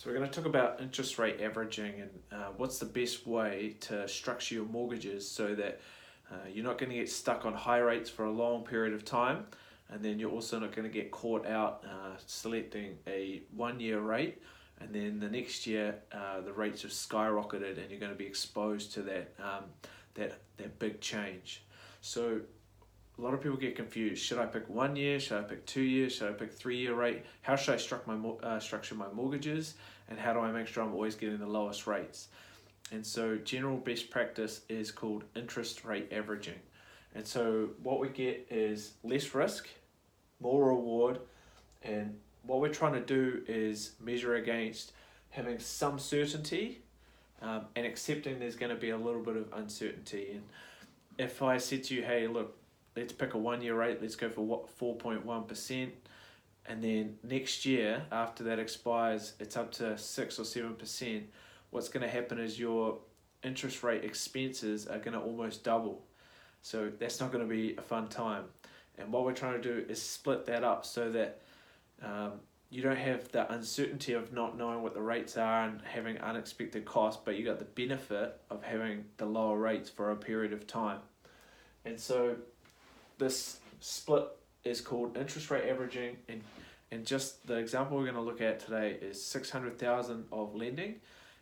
So we're going to talk about interest rate averaging and what's the best way to structure your mortgages so that you're not going to get stuck on high rates for a long period of time, and then you're also not going to get caught out selecting a 1 year rate and then the next year the rates have skyrocketed and you're going to be exposed to that big change. So a lot of people get confused. Should I pick 1 year? Should I pick 2 years? Should I pick 3 year rate? How should I structure my mortgages? And how do I make sure I'm always getting the lowest rates? And so general best practice is called interest rate averaging. And so what we get is less risk, more reward, and what we're trying to do is measure against having some certainty and accepting there's going to be a little bit of uncertainty. And if I said to you, hey, look, let's pick a 1 year rate, let's go for 4.1%, and then next year, after that expires, it's up to 6 or 7%, what's going to happen is your interest rate expenses are going to almost double. So that's not going to be a fun time. And what we're trying to do is split that up so that you don't have the uncertainty of not knowing what the rates are and having unexpected costs, but you got the benefit of having the lower rates for a period of time. And so this split is called interest rate averaging, and just the example we're going to look at today is 600,000 of lending,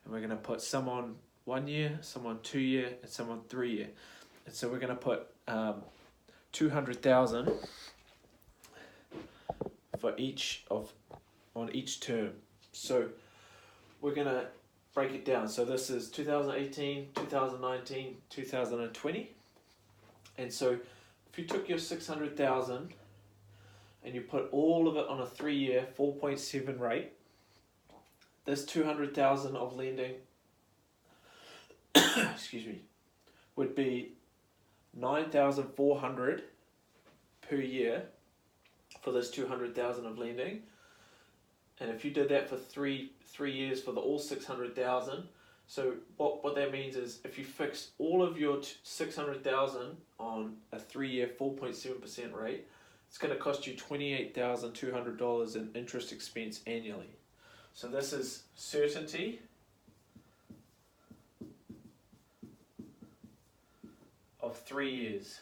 and we're going to put some on 1 year, some on 2 year, and some on 3 year. And so we're going to put 200,000 for on each term. So we're going to break it down. So this is 2018, 2019, 2020. And so if you took your 600,000 and you put all of it on a 3 year 4.7 rate, this 200,000 of lending excuse me, would be 9,400 per year for this 200,000 of lending. And if you did that for three years for the all 600,000, so what that means is if you fix all of your 600,000 on a 3 year 4.7% rate, it's going to cost you $28,200 in interest expense annually. So this is certainty of 3 years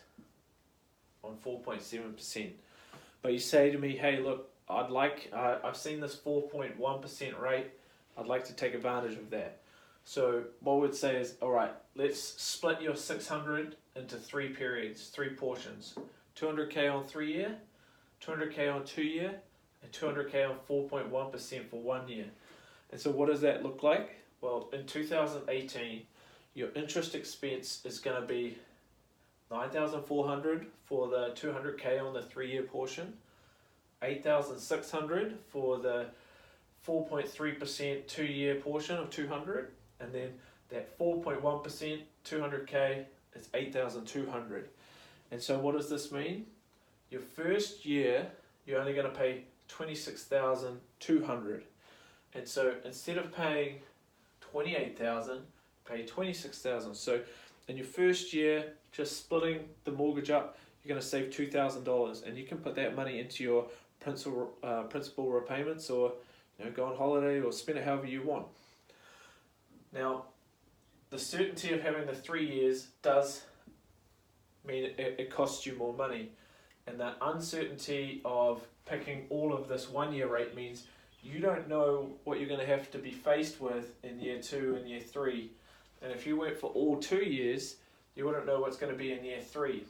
on 4.7%. But you say to me, hey, look, I've seen this 4.1% rate, I'd like to take advantage of that. So what we'd say is, all right, let's split your 600 into 3 periods, 3 portions. 200K on 3 year, 200K on 2 year, and 200K on 4.1% for 1 year. And so what does that look like? Well, in 2018, your interest expense is going to be 9,400 for the 200K on the 3 year portion, 8,600 for the 4.3% 2 year portion of 200, and then that 4.1% 200K is 8,200. And so what does this mean? Your first year, you're only going to pay 26,200. And so instead of paying 28,000, pay 26,000. So in your first year, just splitting the mortgage up, you're going to save $2,000, and you can put that money into your principal repayments, or go on holiday or spend it however you want. Now, the certainty of having the 3 years does mean it costs you more money, and that uncertainty of picking all of this 1 year rate means you don't know what you're going to have to be faced with in year 2 and year 3. And if you went for all 2 years, you wouldn't know what's going to be in year 3.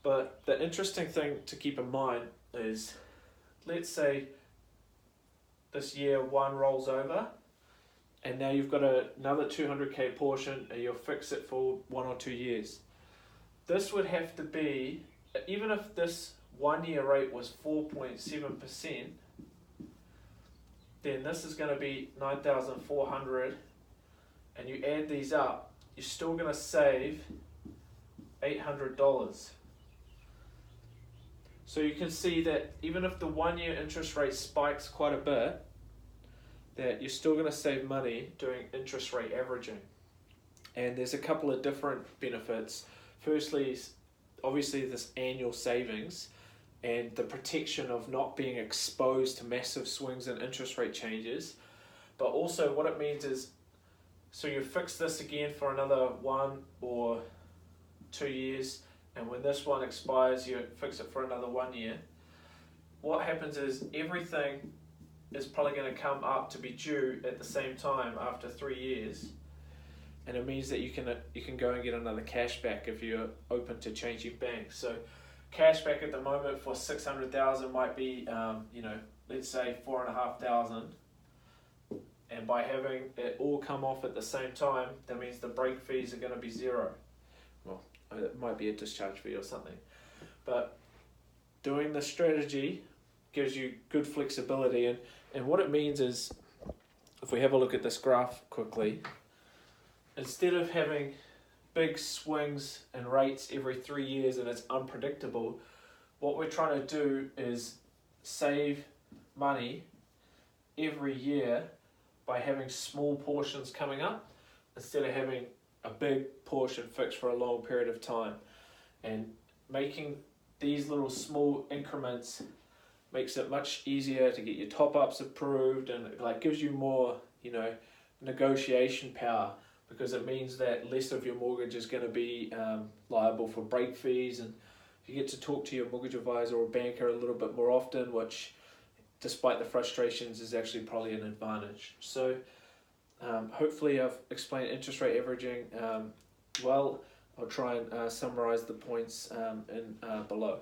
But the interesting thing to keep in mind is, let's say this year 1 rolls over, and now you've got another 200K portion, and you'll fix it for 1 or 2 years. This would have to be, even if this 1 year rate was 4.7%, then this is going to be 9,400, and you add these up, you're still going to save $800. So you can see that even if the 1 year interest rate spikes quite a bit, that you're still going to save money doing interest rate averaging. And there's a couple of different benefits. Firstly, obviously this annual savings and the protection of not being exposed to massive swings in interest rate changes. But also what it means is, so you fix this again for another 1 or 2 years, and when this one expires, you fix it for another 1 year. What happens is everything is probably going to come up to be due at the same time after 3 years, and it means that you can go and get another cashback if you're open to changing banks. So cashback at the moment for 600,000 might be, let's say 4,500, and by having it all come off at the same time, that means the break fees are going to be 0. Well, it might be a discharge fee or something, but doing the strategy gives you good flexibility, and what it means is, if we have a look at this graph quickly, instead of having big swings in rates every 3 years and it's unpredictable, what we're trying to do is save money every year by having small portions coming up instead of having a big portion fixed for a long period of time. And making these little small increments makes it much easier to get your top-ups approved, and it gives you more negotiation power, because it means that less of your mortgage is going to be liable for break fees, and you get to talk to your mortgage advisor or banker a little bit more often, which, despite the frustrations, is actually probably an advantage. So hopefully I've explained interest rate averaging well. I'll try and summarize the points in below.